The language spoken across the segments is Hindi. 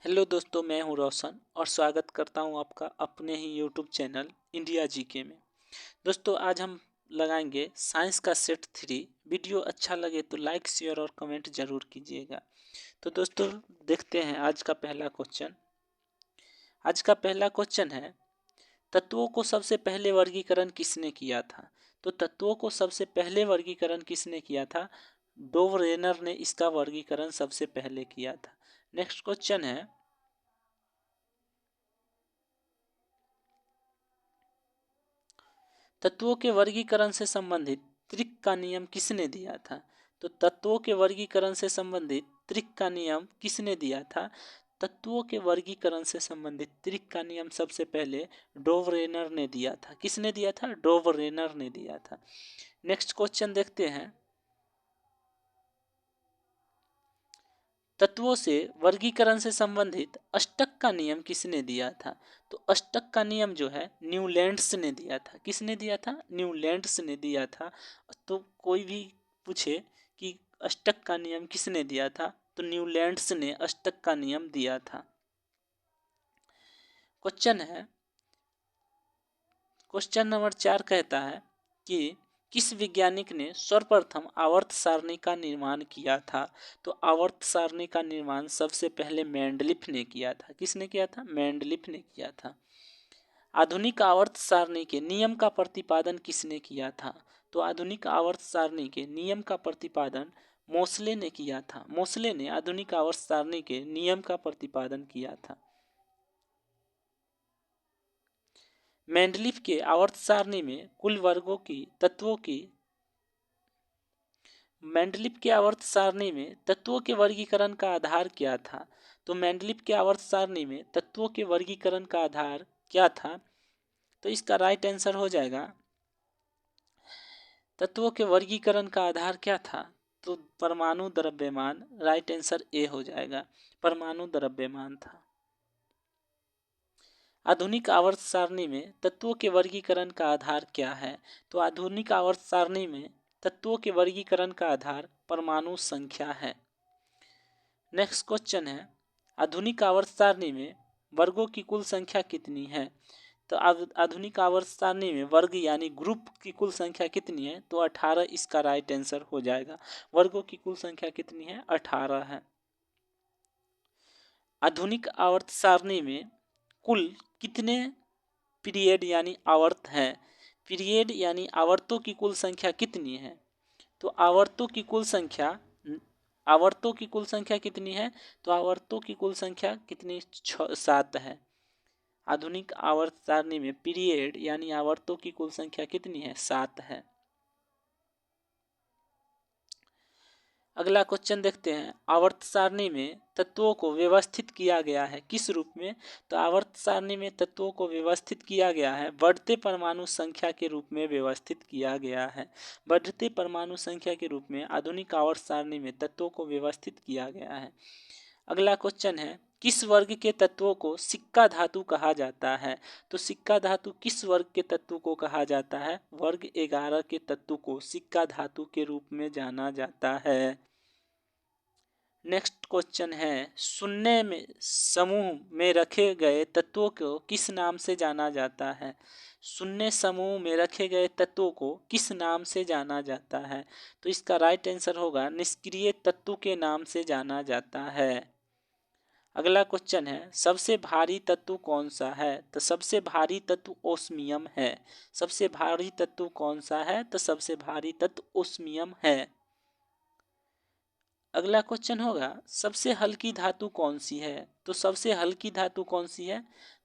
हेलो दोस्तों, मैं हूं रोशन और स्वागत करता हूं आपका अपने ही यूट्यूब चैनल इंडिया जीके में। दोस्तों, आज हम लगाएंगे साइंस का सेट 3। वीडियो अच्छा लगे तो लाइक शेयर और कमेंट जरूर कीजिएगा। तो दोस्तों, देखते हैं आज का पहला क्वेश्चन। आज का पहला क्वेश्चन है, तत्वों को सबसे पहले वर्गीकरण किसने किया था? तो तत्वों को सबसे पहले वर्गीकरण किसने किया था? डोव रेनर ने इसका वर्गीकरण सबसे पहले किया था। नेक्स्ट क्वेश्चन है, तत्वों के वर्गीकरण से संबंधित त्रिक का नियम किसने दिया था? तो तत्वों के वर्गीकरण से संबंधित त्रिक का नियम किसने दिया था? तत्वों के वर्गीकरण से संबंधित त्रिक का नियम सबसे पहले डोवरेनर ने दिया था। किसने दिया था? डोवरेनर ने दिया था। नेक्स्ट क्वेश्चन देखते हैं, तत्वों से वर्गीकरण से संबंधित अष्टक का नियम किसने दिया था? तो अष्टक का नियम जो है न्यूलैंड्स ने दिया था। किसने दिया था? न्यूलैंड्स ने दिया था। तो कोई भी पूछे कि अष्टक का नियम किसने दिया था, तो न्यूलैंड्स ने अष्टक का नियम दिया था। क्वेश्चन है, क्वेश्चन नंबर 4 कहता है कि किस वैज्ञानिक ने सर्वप्रथम आवर्त सारणी का निर्माण किया था? तो आवर्त सारणी का निर्माण सबसे पहले मेंडलिफ ने किया था। किसने किया था? मेंडलिफ ने किया था। आधुनिक आवर्त सारणी के नियम का प्रतिपादन किसने किया था? तो आधुनिक आवर्त सारणी के नियम का प्रतिपादन मोसले ने किया था। मोसले ने आधुनिक आवर्त सारणी के नियम का प्रतिपादन किया था। मेंडलीफ के आवर्त सारणी में कुल वर्गों की तत्वों की मेंडलीफ के आवर्त सारणी में तत्वों के वर्गीकरण का आधार क्या था? तो मेंडलीफ के आवर्त सारणी में तत्वों के वर्गीकरण का आधार क्या था? तो इसका राइट आंसर हो जाएगा, तत्वों के वर्गीकरण का आधार क्या था? तो परमाणु द्रव्यमान। राइट आंसर ए हो जाएगा, परमाणु द्रव्यमान था। आधुनिक आवर्त सारणी में तत्वों के वर्गीकरण का आधार क्या है? तो आधुनिक आवर्त सारणी में तत्वों के वर्गीकरण का आधार परमाणु संख्या है। नेक्स्ट क्वेश्चन है, आधुनिक आवर्त सारणी में वर्गों की कुल संख्या कितनी है? तो आधुनिक आवर्त सारणी में वर्ग यानी ग्रुप की कुल संख्या कितनी है? तो 18 इसका राइट आंसर हो जाएगा। वर्गों की कुल संख्या कितनी है? 18 है। आधुनिक आवर्त सारणी में कुल कितने पीरियड यानी आवर्त हैं? पीरियड यानी आवर्तों की कुल संख्या कितनी है? तो आवर्तों की कुल संख्या कितनी है? तो आवर्तों की कुल संख्या कितनी? 7 है। आधुनिक आवर्त सारणी में पीरियड यानी आवर्तों की कुल संख्या कितनी है? 7 है। अगला क्वेश्चन देखते हैं, आवर्त सारणी में तत्वों को व्यवस्थित किया गया है किस रूप में? तो आवर्त सारणी में तत्वों को व्यवस्थित किया गया है बढ़ते परमाणु संख्या के रूप में व्यवस्थित किया गया है। बढ़ते परमाणु संख्या के रूप में आधुनिक आवर्त सारणी में तत्वों को व्यवस्थित किया गया है। अगला क्वेश्चन है, किस वर्ग के तत्वों को सिक्का धातु कहा जाता है? तो सिक्का धातु किस वर्ग के तत्व को कहा जाता है? वर्ग 11 के तत्व को सिक्का धातु के रूप में जाना जाता है। नेक्स्ट क्वेश्चन है, शून्य में समूह में रखे गए तत्वों को किस नाम से जाना जाता है? शून्य समूह में रखे गए तत्वों को किस नाम से जाना जाता है? तो इसका राइट आंसर होगा, निष्क्रिय तत्व के नाम से जाना जाता है। अगला क्वेश्चन है, सबसे भारी तत्व कौन सा है? तो सबसे भारी तत्व ओस्मियम है। सबसे भारी तत्व कौन सा है? तो सबसे भारी तत्व ओस्मियम है। अगला क्वेश्चन होगा, सबसे हल्की धातु कौन सी है? तो सबसे हल्की धातु कौन सी है?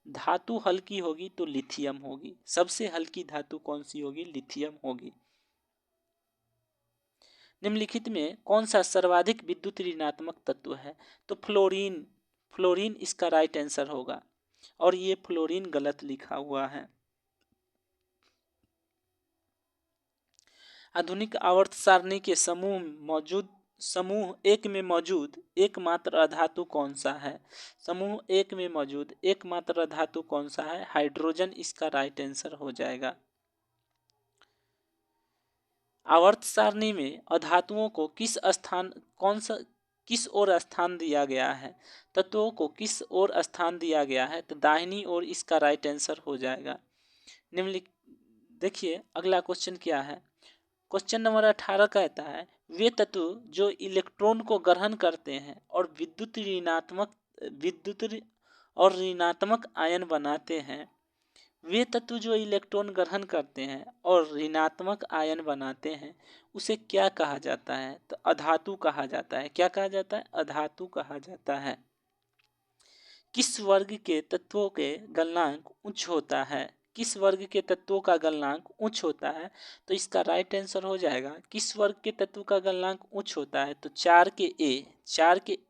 धातु हल्की होगी तो लिथियम होगी। सबसे हल्की धातु कौन सी होगी? लिथियम होगी। निम्नलिखित में कौन सा सर्वाधिक विद्युत ऋणात्मक तत्व है? तो फ्लोरीन। फ्लोरीन इसका राइट आंसर होगा और ये फ्लोरीन गलत लिखा हुआ है। आधुनिक आवर्त सारणी के समूह एक में मौजूद एकमात्र अधातु कौन सा है? समूह एक में मौजूद एकमात्र अधातु कौन सा है? हाइड्रोजन इसका राइट आंसर हो जाएगा। आवर्त सारणी में अधातुओं को किस ओर स्थान दिया गया है, तत्वों को किस ओर स्थान दिया गया है, तो दाहिनी ओर इसका राइट आंसर हो जाएगा। निम्नलिखित देखिए अगला क्वेश्चन क्या है। क्वेश्चन नंबर 18 कहता है वे तत्व जो इलेक्ट्रॉन को ग्रहण करते हैं और विद्युत और ऋणात्मक आयन बनाते हैं, वे तत्व जो इलेक्ट्रॉन ग्रहण करते हैं और ऋणात्मक आयन बनाते हैं उसे क्या कहा जाता है, तो अधातु कहा जाता है। क्या कहा जाता है, अधातु कहा जाता है। किस वर्ग के तत्वों के गलनांक उच्च होता है, किस वर्ग के तत्वों का गलनांक उच्च होता है, तो इसका राइट आंसर हो जाएगा किस वर्ग के तत्व का गलनांक उच्च होता है, तो 4 के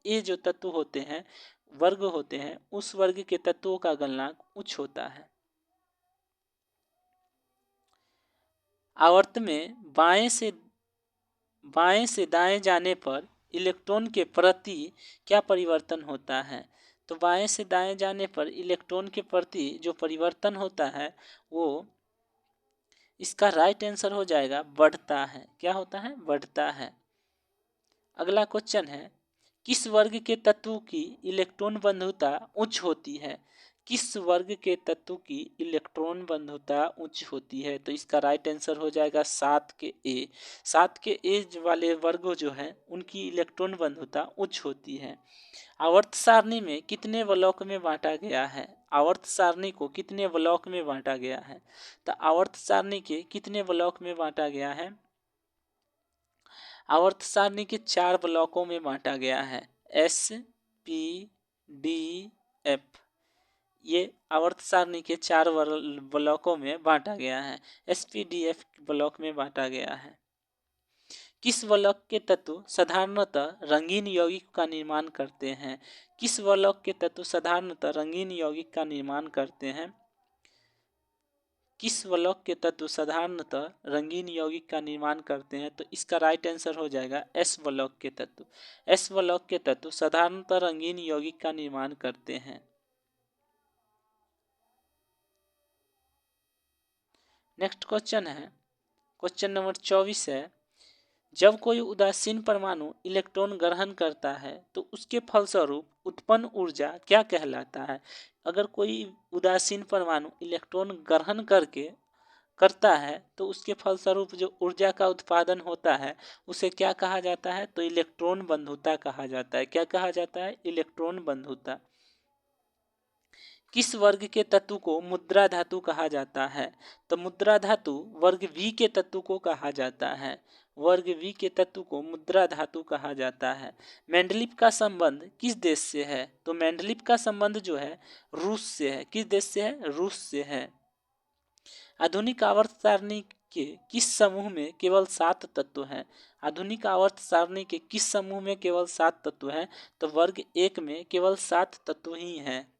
ए जो तत्व होते हैं, वर्ग होते हैं, उस वर्ग के तत्वों का गलनांक उच्च होता है। आवर्त में बाएं से दाएं जाने पर इलेक्ट्रॉन के प्रति क्या परिवर्तन होता है, तो बाएं से दाएं जाने पर इलेक्ट्रॉन के प्रति जो परिवर्तन होता है वो इसका राइट आंसर हो जाएगा बढ़ता है। क्या होता है, बढ़ता है। अगला क्वेश्चन है किस वर्ग के तत्व की इलेक्ट्रॉन बंधुता उच्च होती है, किस वर्ग के तत्व की इलेक्ट्रॉन बंधुता उच्च होती है, तो इसका राइट आंसर हो जाएगा 7 के ए। 7 के ए वाले वर्ग जो है उनकी इलेक्ट्रॉन बंधुता उच्च होती है। आवर्त सारणी में कितने ब्लॉक में बांटा गया है, आवर्त सारणी को कितने ब्लॉक में बांटा गया है, तो आवर्त सारणी के कितने ब्लॉक में बांटा गया है, आवर्त सारणी के 4 ब्लॉकों में बांटा गया है, एस पी डी एफ। ये आवर्त सारणी के 4 ब्लॉकों में बांटा गया है, S P D F block में बांटा गया है। किस ब्लॉक के तत्व साधारणतः रंगीन यौगिक का निर्माण करते हैं, किस ब्लॉक के तत्व साधारणतः रंगीन यौगिक का निर्माण करते हैं, किस ब्लॉक के तत्व साधारणतः रंगीन यौगिक का निर्माण करते हैं, तो इसका राइट आंसर हो जाएगा एस ब्लॉक के तत्व। एस ब्लॉक के तत्व साधारणतः रंगीन यौगिक का निर्माण करते हैं। नेक्स्ट क्वेश्चन है, क्वेश्चन नंबर 24 है जब कोई उदासीन परमाणु इलेक्ट्रॉन ग्रहण करता है तो उसके फलस्वरूप उत्पन्न ऊर्जा क्या कहलाता है। अगर कोई उदासीन परमाणु इलेक्ट्रॉन ग्रहण करता है तो उसके फलस्वरूप जो ऊर्जा का उत्पादन होता है उसे क्या कहा जाता है, तो इलेक्ट्रॉन बंधुता कहा जाता है। क्या कहा जाता है, इलेक्ट्रॉन बंधुता। किस वर्ग के तत्व को मुद्रा धातु कहा जाता है, तो मुद्रा धातु वर्ग वी के तत्व को कहा जाता है, वर्ग वी के तत्व को मुद्रा धातु कहा जाता है। मेंडलीव का संबंध किस देश से है, तो मेंडलीव का संबंध जो है रूस से है। किस देश से है, रूस से है। आधुनिक आवर्त सारणी के किस समूह में केवल 7 तत्व हैं, आधुनिक आवर्त सारणी के किस समूह में केवल 7 तत्व हैं, तो वर्ग 1 में केवल 7 तत्व ही हैं।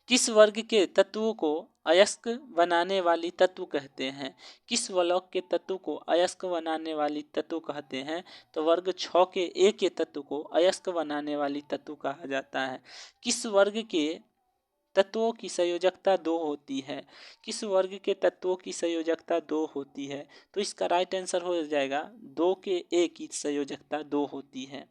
किस वर्ग के तत्वों को अयस्क बनाने वाली तत्व कहते हैं, किस ब्लॉक के तत्व को अयस्क बनाने वाली तत्व कहते हैं, तो वर्ग 6 के ए के तत्व को अयस्क बनाने वाली तत्व कहा जाता है। किस वर्ग के तत्वों की संयोजकता 2 होती है, किस वर्ग के तत्वों की संयोजकता 2 होती है, तो इसका राइट आंसर हो जाएगा 2 के ए की संयोजकता 2 होती है।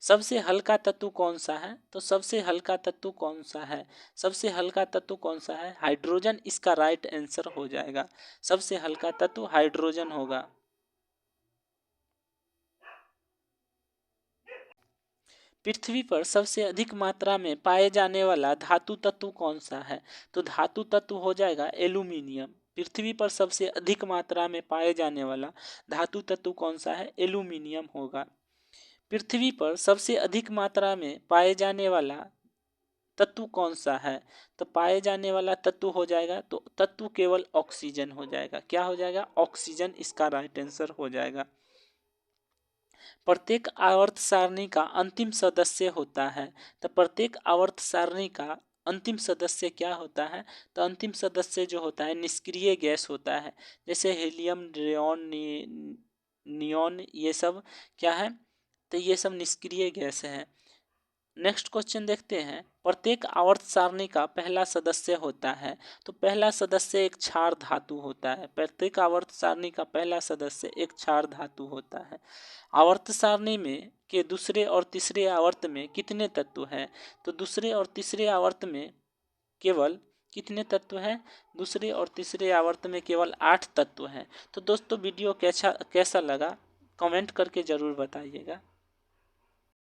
सबसे हल्का तत्व कौन सा है, तो सबसे हल्का तत्व कौन सा है, सबसे हल्का तत्व कौन सा है, हाइड्रोजन इसका राइट आंसर हो जाएगा। सबसे हल्का तत्व हाइड्रोजन होगा। पृथ्वी पर सबसे अधिक मात्रा में पाए जाने वाला धातु तत्व कौन सा है, तो धातु तत्व हो जाएगा एल्यूमिनियम। पृथ्वी पर सबसे अधिक मात्रा में पाए जाने वाला धातु तत्व कौन सा है, एल्यूमिनियम होगा। पृथ्वी पर सबसे अधिक मात्रा में पाए जाने वाला तत्व कौन सा है, तो पाए जाने वाला तत्व हो जाएगा, तो तत्व केवल ऑक्सीजन हो जाएगा। क्या हो जाएगा, ऑक्सीजन इसका राइट आंसर हो जाएगा। प्रत्येक आवर्त सारणी का अंतिम सदस्य होता है, तो प्रत्येक आवर्त सारणी का अंतिम सदस्य क्या होता है, तो अंतिम सदस्य जो होता है निष्क्रिय गैस होता है। जैसे हीलियम, रेयॉन, नियॉन, ये सब क्या है, तो ये सब निष्क्रिय गैस है। नेक्स्ट क्वेश्चन देखते हैं, प्रत्येक आवर्त सारणी का पहला सदस्य होता है। तो पहला सदस्य एक क्षार धातु होता है। प्रत्येक आवर्त सारणी का पहला सदस्य एक क्षार धातु होता है। आवर्त सारणी में के दूसरे और तीसरे आवर्त में कितने तत्व हैं? तो दूसरे और तीसरे आवर्त में केवल कितने तत्व हैं? दूसरे और तीसरे आवर्त में केवल 8 तत्व हैं। तो दोस्तों वीडियो कैसा लगा कमेंट करके ज़रूर बताइएगा।